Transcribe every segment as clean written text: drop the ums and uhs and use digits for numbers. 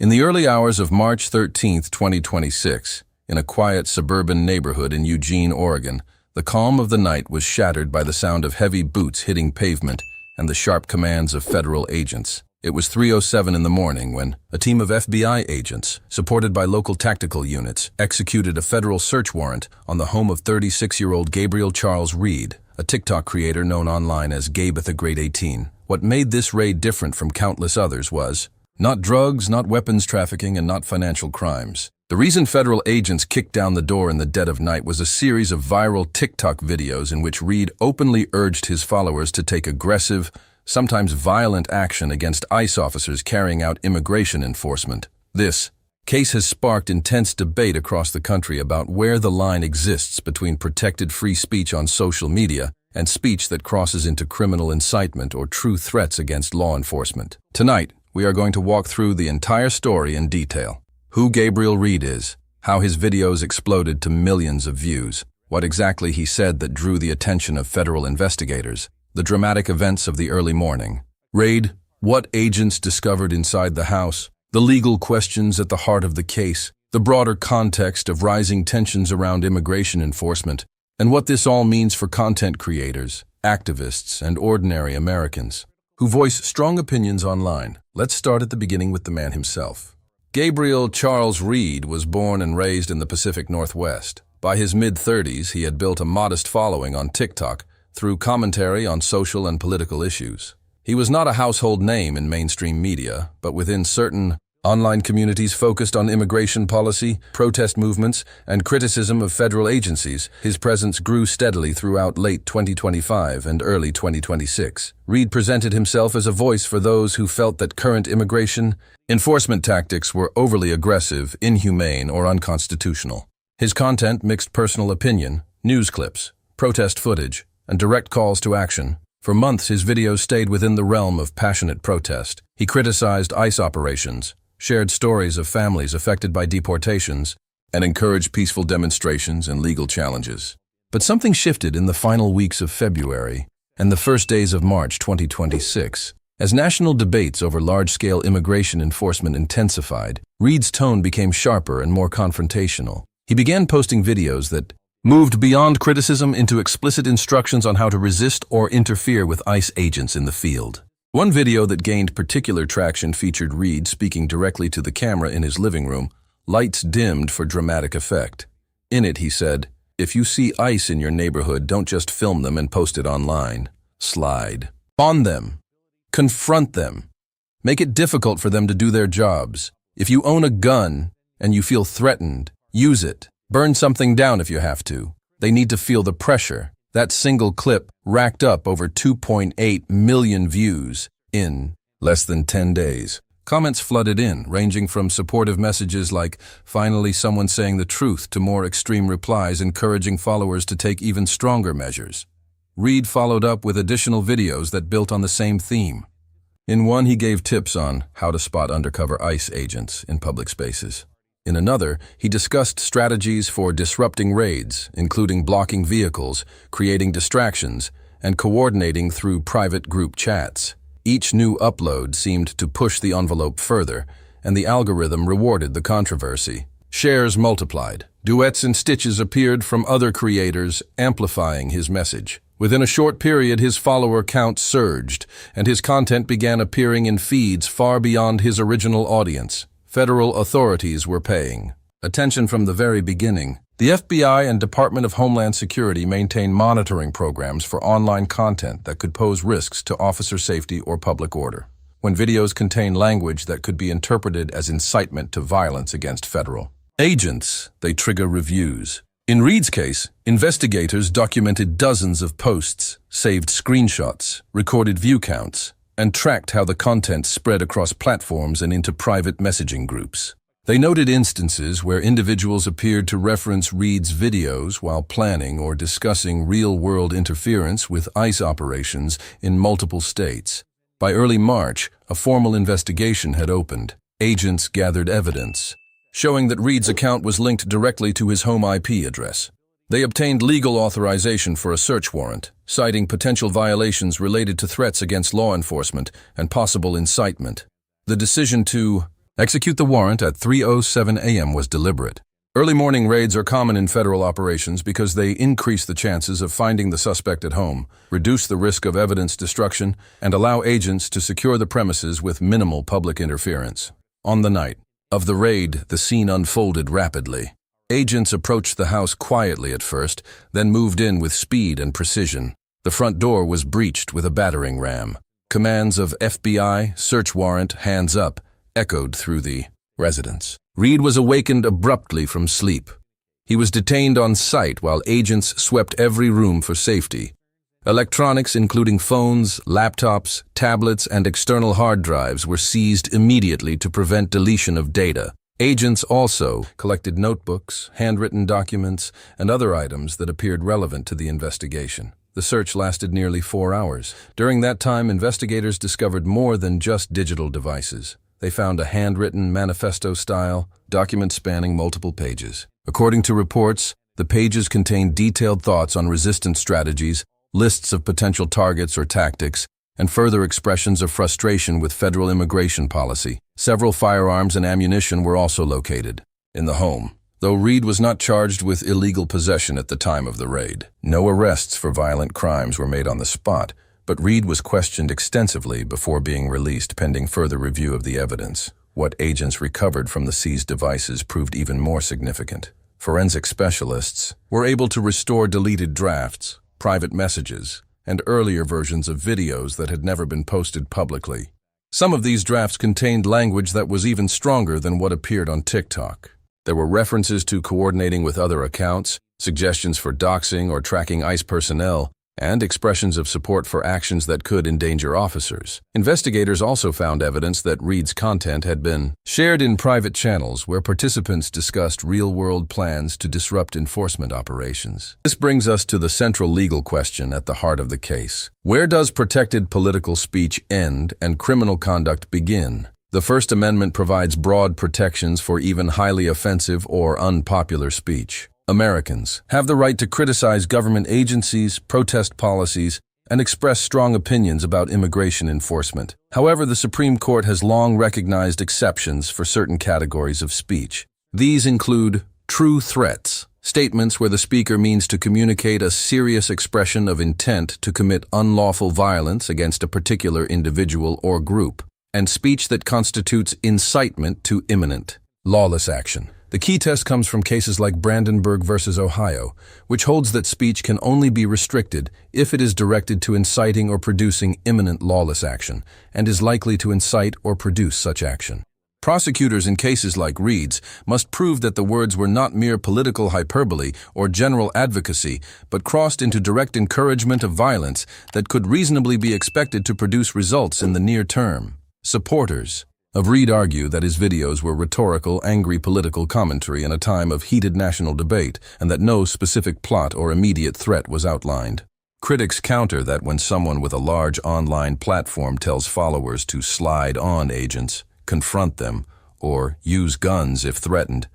In the early hours of March 13, 2026, in a quiet suburban neighborhood in Eugene, Oregon, the calm of the night was shattered by the sound of heavy boots hitting pavement and the sharp commands of federal agents. It was 3:07 in the morning when a team of FBI agents, supported by local tactical units, executed a federal search warrant on the home of 36-year-old Gabriel Charles Reed, a TikTok creator known online as Gabe@the-Great-18. What made this raid different from countless others was not drugs, not weapons trafficking, and not financial crimes. The reason federal agents kicked down the door in the dead of night was a series of viral TikTok videos in which Reed openly urged his followers to take aggressive, sometimes violent action against ICE officers carrying out immigration enforcement. This case has sparked intense debate across the country about where the line exists between protected free speech on social media and speech that crosses into criminal incitement or true threats against law enforcement. Tonight, we are going to walk through the entire story in detail. Who Gabriel Reed is, how his videos exploded to millions of views, what exactly he said that drew the attention of federal investigators, the dramatic events of the early morning raid, what agents discovered inside the house, the legal questions at the heart of the case, the broader context of rising tensions around immigration enforcement, and what this all means for content creators, activists, and ordinary Americans who voice strong opinions online. Let's start at the beginning with the man himself. Gabriel Charles Reed was born and raised in the Pacific Northwest. By his mid-30s, he had built a modest following on TikTok through commentary on social and political issues. He was not a household name in mainstream media, but within certain online communities focused on immigration policy, protest movements, and criticism of federal agencies, his presence grew steadily throughout late 2025 and early 2026. Reed presented himself as a voice for those who felt that current immigration enforcement tactics were overly aggressive, inhumane, or unconstitutional. His content mixed personal opinion, news clips, protest footage, and direct calls to action. For months, his videos stayed within the realm of passionate protest. He criticized ICE operations, shared stories of families affected by deportations, and encouraged peaceful demonstrations and legal challenges. But something shifted in the final weeks of February and the first days of March 2026. As national debates over large-scale immigration enforcement intensified, Reed's tone became sharper and more confrontational. He began posting videos that moved beyond criticism into explicit instructions on how to resist or interfere with ICE agents in the field. One video that gained particular traction featured Reed speaking directly to the camera in his living room, lights dimmed for dramatic effect. In it, he said, "If you see ICE in your neighborhood, don't just film them and post it online. Slide on them. Confront them. Make it difficult for them to do their jobs. If you own a gun and you feel threatened, use it. Burn something down if you have to. They need to feel the pressure." That single clip racked up over 2.8 million views in less than 10 days. Comments flooded in, ranging from supportive messages like, "Finally someone saying the truth," to more extreme replies encouraging followers to take even stronger measures. Reed followed up with additional videos that built on the same theme. In one, he gave tips on how to spot undercover ICE agents in public spaces. In another, he discussed strategies for disrupting raids, including blocking vehicles, creating distractions, and coordinating through private group chats. Each new upload seemed to push the envelope further, and the algorithm rewarded the controversy. Shares multiplied. Duets and stitches appeared from other creators, amplifying his message. Within a short period, his follower count surged, and his content began appearing in feeds far beyond his original audience. Federal authorities were paying attention from the very beginning. The FBI and Department of Homeland Security maintain monitoring programs for online content that could pose risks to officer safety or public order. When videos contain language that could be interpreted as incitement to violence against federal agents, they trigger reviews. In Reed's case, investigators documented dozens of posts, saved screenshots, recorded view counts, and tracked how the content spread across platforms and into private messaging groups. They noted instances where individuals appeared to reference Reed's videos while planning or discussing real-world interference with ICE operations in multiple states. By early March, a formal investigation had opened. Agents gathered evidence, showing that Reed's account was linked directly to his home IP address. They obtained legal authorization for a search warrant, citing potential violations related to threats against law enforcement and possible incitement. The decision to Execute the warrant at 3:07 a.m. was deliberate. Early morning raids are common in federal operations because they increase the chances of finding the suspect at home, reduce the risk of evidence destruction, and allow agents to secure the premises with minimal public interference. On the night of the raid, the scene unfolded rapidly. Agents approached the house quietly at first, then moved in with speed and precision. The front door was breached with a battering ram. Commands of FBI, search warrant, hands up, echoed through the residence. Reed was awakened abruptly from sleep. He was detained on site while agents swept every room for safety. Electronics, including phones, laptops, tablets, and external hard drives, were seized immediately to prevent deletion of data. Agents also collected notebooks, handwritten documents, and other items that appeared relevant to the investigation. The search lasted nearly 4 hours. During that time, investigators discovered more than just digital devices. They found a handwritten, manifesto-style document spanning multiple pages. According to reports, the pages contained detailed thoughts on resistance strategies, lists of potential targets or tactics, and further expressions of frustration with federal immigration policy. Several firearms and ammunition were also located in the home, though Reed was not charged with illegal possession at the time of the raid. No arrests for violent crimes were made on the spot, but Reed was questioned extensively before being released pending further review of the evidence. What agents recovered from the seized devices proved even more significant. Forensic specialists were able to restore deleted drafts, private messages, and earlier versions of videos that had never been posted publicly. Some of these drafts contained language that was even stronger than what appeared on TikTok. There were references to coordinating with other accounts, suggestions for doxing or tracking ICE personnel, and expressions of support for actions that could endanger officers. Investigators also found evidence that Reed's content had been shared in private channels where participants discussed real-world plans to disrupt enforcement operations. This brings us to the central legal question at the heart of the case. Where does protected political speech end and criminal conduct begin? The First Amendment provides broad protections for even highly offensive or unpopular speech. Americans have the right to criticize government agencies, protest policies, and express strong opinions about immigration enforcement. However, the Supreme Court has long recognized exceptions for certain categories of speech. These include true threats, statements where the speaker means to communicate a serious expression of intent to commit unlawful violence against a particular individual or group, and speech that constitutes incitement to imminent, lawless action. The key test comes from cases like Brandenburg versus Ohio, which holds that speech can only be restricted if it is directed to inciting or producing imminent lawless action, and is likely to incite or produce such action. Prosecutors in cases like Reed's must prove that the words were not mere political hyperbole or general advocacy, but crossed into direct encouragement of violence that could reasonably be expected to produce results in the near term. Supporters of Reed argue that his videos were rhetorical, angry political commentary in a time of heated national debate, and that no specific plot or immediate threat was outlined. Critics counter that when someone with a large online platform tells followers to slide on agents, confront them, or use guns if threatened,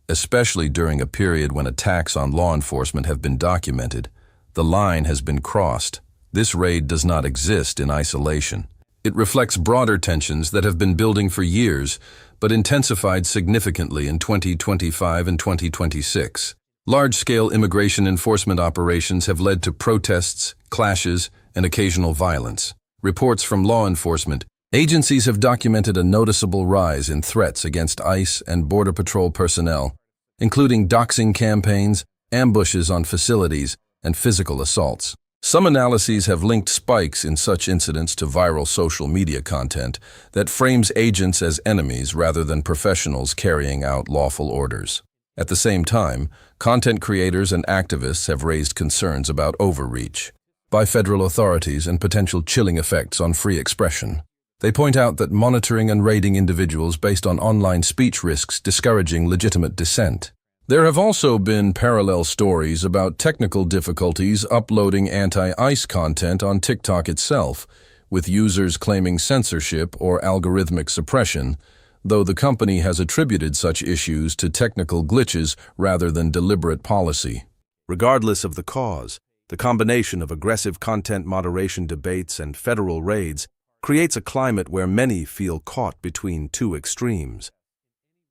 especially during a period when attacks on law enforcement have been documented, the line has been crossed. This raid does not exist in isolation. It reflects broader tensions that have been building for years, but intensified significantly in 2025 and 2026. Large-scale immigration enforcement operations have led to protests, clashes, and occasional violence. Reports from law enforcement agencies have documented a noticeable rise in threats against ICE and Border Patrol personnel, including doxing campaigns, ambushes on facilities, and physical assaults. Some analyses have linked spikes in such incidents to viral social media content that frames agents as enemies rather than professionals carrying out lawful orders. At the same time, content creators and activists have raised concerns about overreach by federal authorities and potential chilling effects on free expression. They point out that monitoring and raiding individuals based on online speech risks discouraging legitimate dissent. There have also been parallel stories about technical difficulties uploading anti-ICE content on TikTok itself, with users claiming censorship or algorithmic suppression, though the company has attributed such issues to technical glitches rather than deliberate policy. Regardless of the cause, the combination of aggressive content moderation debates and federal raids creates a climate where many feel caught between two extremes.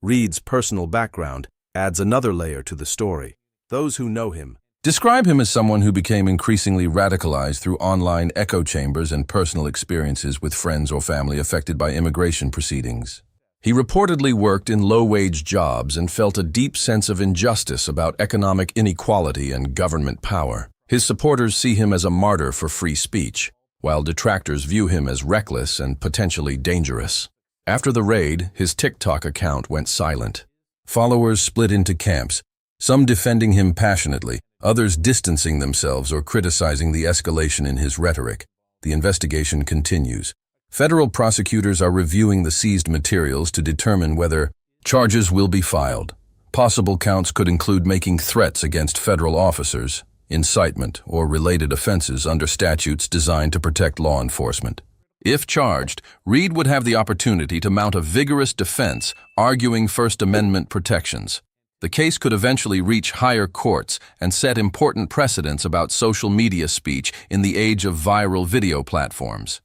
Reed's personal background adds another layer to the story. Those who know him describe him as someone who became increasingly radicalized through online echo chambers and personal experiences with friends or family affected by immigration proceedings. He reportedly worked in low-wage jobs and felt a deep sense of injustice about economic inequality and government power. His supporters see him as a martyr for free speech, while detractors view him as reckless and potentially dangerous. After the raid, his TikTok account went silent. Followers split into camps, some defending him passionately, others distancing themselves or criticizing the escalation in his rhetoric. The investigation continues. Federal prosecutors are reviewing the seized materials to determine whether charges will be filed. Possible counts could include making threats against federal officers, incitement, or related offenses under statutes designed to protect law enforcement. If charged, Reed would have the opportunity to mount a vigorous defense, arguing First Amendment protections. The case could eventually reach higher courts and set important precedents about social media speech in the age of viral video platforms.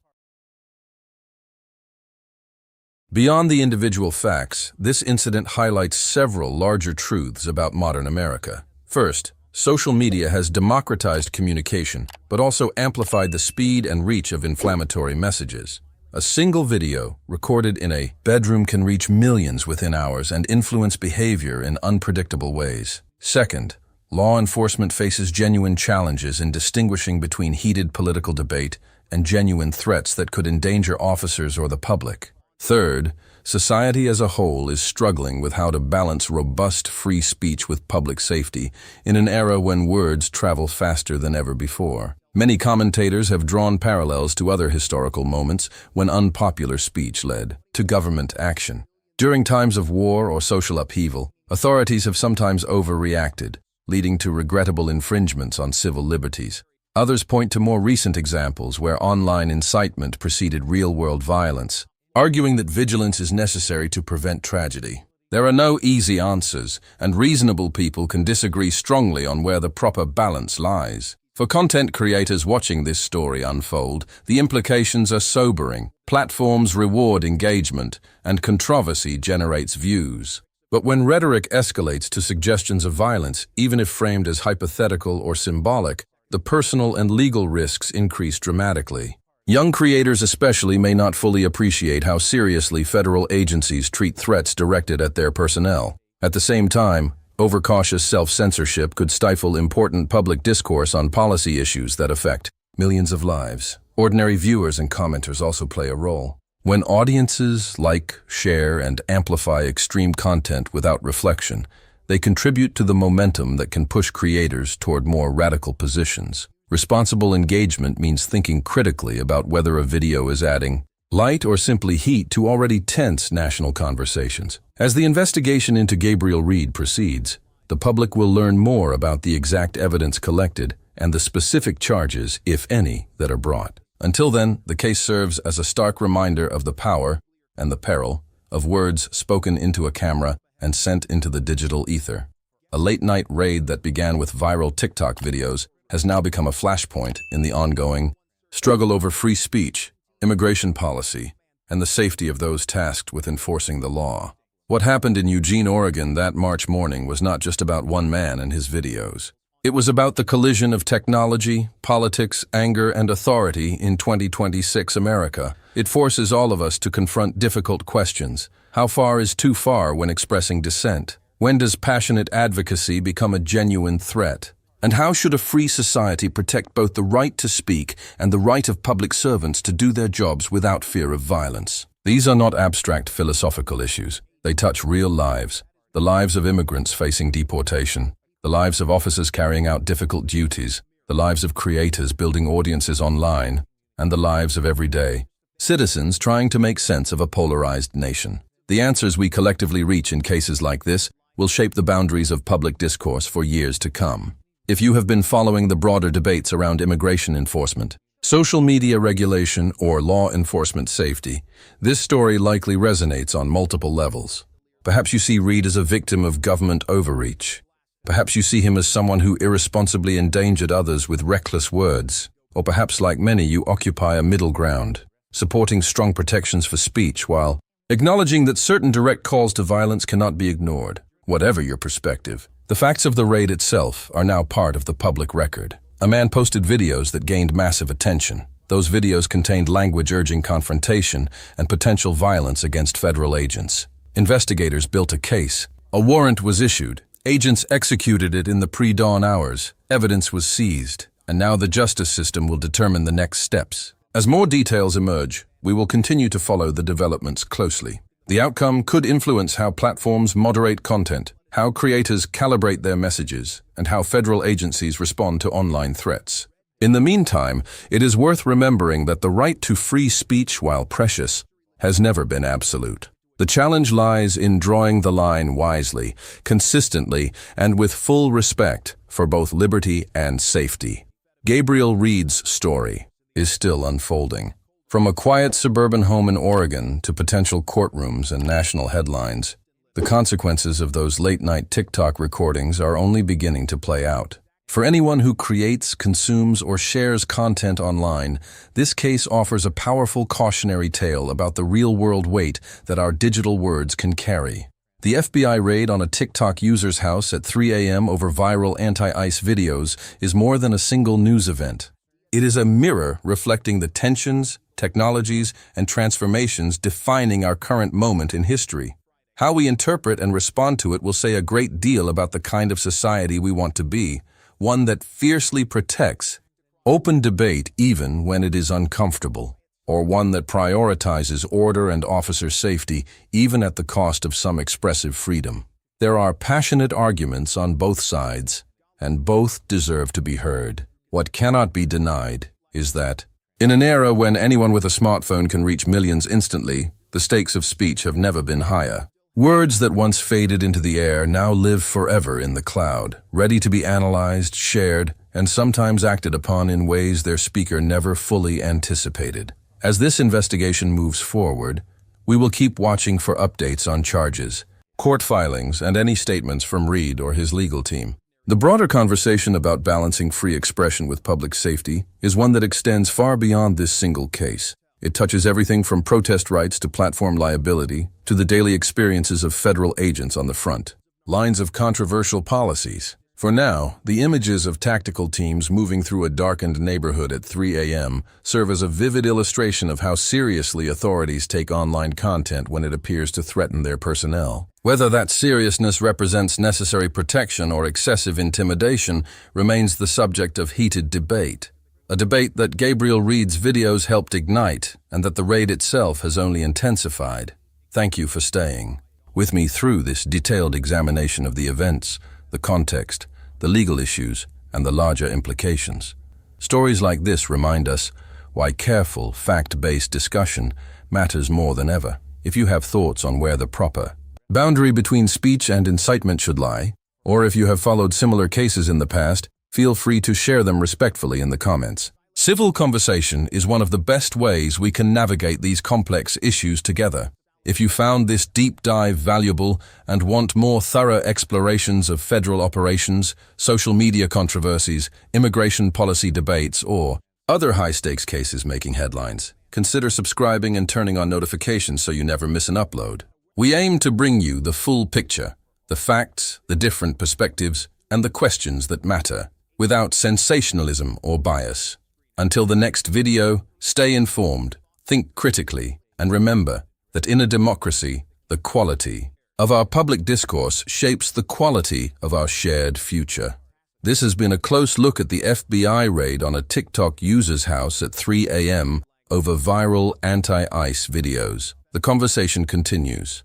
Beyond the individual facts, this incident highlights several larger truths about modern America. First, social media has democratized communication, but also amplified the speed and reach of inflammatory messages. A single video, recorded in a bedroom, can reach millions within hours and influence behavior in unpredictable ways. Second, law enforcement faces genuine challenges in distinguishing between heated political debate and genuine threats that could endanger officers or the public. Third, society as a whole is struggling with how to balance robust free speech with public safety in an era when words travel faster than ever before. Many commentators have drawn parallels to other historical moments when unpopular speech led to government action. During times of war or social upheaval, authorities have sometimes overreacted, leading to regrettable infringements on civil liberties. Others point to more recent examples where online incitement preceded real-world violence, arguing that vigilance is necessary to prevent tragedy. There are no easy answers, and reasonable people can disagree strongly on where the proper balance lies. For content creators watching this story unfold, the implications are sobering. Platforms reward engagement, and controversy generates views. But when rhetoric escalates to suggestions of violence, even if framed as hypothetical or symbolic, the personal and legal risks increase dramatically. Young creators especially may not fully appreciate how seriously federal agencies treat threats directed at their personnel. At the same time, overcautious self-censorship could stifle important public discourse on policy issues that affect millions of lives. Ordinary viewers and commenters also play a role. When audiences like, share, and amplify extreme content without reflection, they contribute to the momentum that can push creators toward more radical positions. Responsible engagement means thinking critically about whether a video is adding light or simply heat to already tense national conversations. As the investigation into Gabriel Reed proceeds, the public will learn more about the exact evidence collected and the specific charges, if any, that are brought. Until then, the case serves as a stark reminder of the power and the peril of words spoken into a camera and sent into the digital ether. A late-night raid that began with viral TikTok videos has now become a flashpoint in the ongoing struggle over free speech, immigration policy, and the safety of those tasked with enforcing the law. What happened in Eugene, Oregon that March morning was not just about one man and his videos. It was about the collision of technology, politics, anger, and authority in 2026 America. It forces all of us to confront difficult questions. How far is too far when expressing dissent? When does passionate advocacy become a genuine threat? And how should a free society protect both the right to speak and the right of public servants to do their jobs without fear of violence? These are not abstract philosophical issues. They touch real lives, the lives of immigrants facing deportation, the lives of officers carrying out difficult duties, the lives of creators building audiences online, and the lives of everyday citizens trying to make sense of a polarized nation. The answers we collectively reach in cases like this will shape the boundaries of public discourse for years to come. If you have been following the broader debates around immigration enforcement, social media regulation, or law enforcement safety, this story likely resonates on multiple levels. Perhaps you see Reed as a victim of government overreach. Perhaps you see him as someone who irresponsibly endangered others with reckless words. Or perhaps, like many, you occupy a middle ground. supporting strong protections for speech while acknowledging that certain direct calls to violence cannot be ignored. Whatever your perspective, the facts of the raid itself are now part of the public record. A man posted videos that gained massive attention. Those videos contained language urging confrontation and potential violence against federal agents. Investigators built a case. A warrant was issued. Agents executed it in the pre-dawn hours. Evidence was seized, and now the justice system will determine the next steps. As more details emerge, we will continue to follow the developments closely. The outcome could influence how platforms moderate content, how creators calibrate their messages, and how federal agencies respond to online threats. In the meantime, it is worth remembering that the right to free speech, while precious, has never been absolute. The challenge lies in drawing the line wisely, consistently, and with full respect for both liberty and safety. Gabriel Reed's story is still unfolding. From a quiet suburban home in Oregon to potential courtrooms and national headlines, the consequences of those late-night TikTok recordings are only beginning to play out. For anyone who creates, consumes, or shares content online, this case offers a powerful cautionary tale about the real-world weight that our digital words can carry. The FBI raid on a TikTok user's house at 3 a.m. over viral anti-ICE videos is more than a single news event. It is a mirror reflecting the tensions, technologies, and transformations defining our current moment in history. How we interpret and respond to it will say a great deal about the kind of society we want to be, one that fiercely protects open debate even when it is uncomfortable, or one that prioritizes order and officer safety even at the cost of some expressive freedom. There are passionate arguments on both sides, and both deserve to be heard. What cannot be denied is that, in an era when anyone with a smartphone can reach millions instantly, the stakes of speech have never been higher. Words that once faded into the air now live forever in the cloud, ready to be analyzed, shared, and sometimes acted upon in ways their speaker never fully anticipated. As this investigation moves forward, we will keep watching for updates on charges, court filings, and any statements from Reed or his legal team. The broader conversation about balancing free expression with public safety is one that extends far beyond this single case. It touches everything from protest rights to platform liability to the daily experiences of federal agents on the front lines of controversial policies. For now, the images of tactical teams moving through a darkened neighborhood at 3 a.m. serve as a vivid illustration of how seriously authorities take online content when it appears to threaten their personnel. Whether that seriousness represents necessary protection or excessive intimidation remains the subject of heated debate. A debate that Gabriel Reed's videos helped ignite and that the raid itself has only intensified. Thank you for staying with me through this detailed examination of the events, the context, the legal issues, and the larger implications. Stories like this remind us why careful, fact-based discussion matters more than ever. If you have thoughts on where the proper boundary between speech and incitement should lie, or if you have followed similar cases in the past, feel free to share them respectfully in the comments. Civil conversation is one of the best ways we can navigate these complex issues together. If you found this deep dive valuable and want more thorough explorations of federal operations, social media controversies, immigration policy debates, or other high-stakes cases making headlines, consider subscribing and turning on notifications so you never miss an upload. We aim to bring you the full picture, the facts, the different perspectives, and the questions that matter, without sensationalism or bias. Until the next video, stay informed, think critically, and remember that in a democracy, the quality of our public discourse shapes the quality of our shared future. This has been a close look at the FBI raid on a TikTok user's house at 3 a.m. over viral anti-ICE videos. The conversation continues.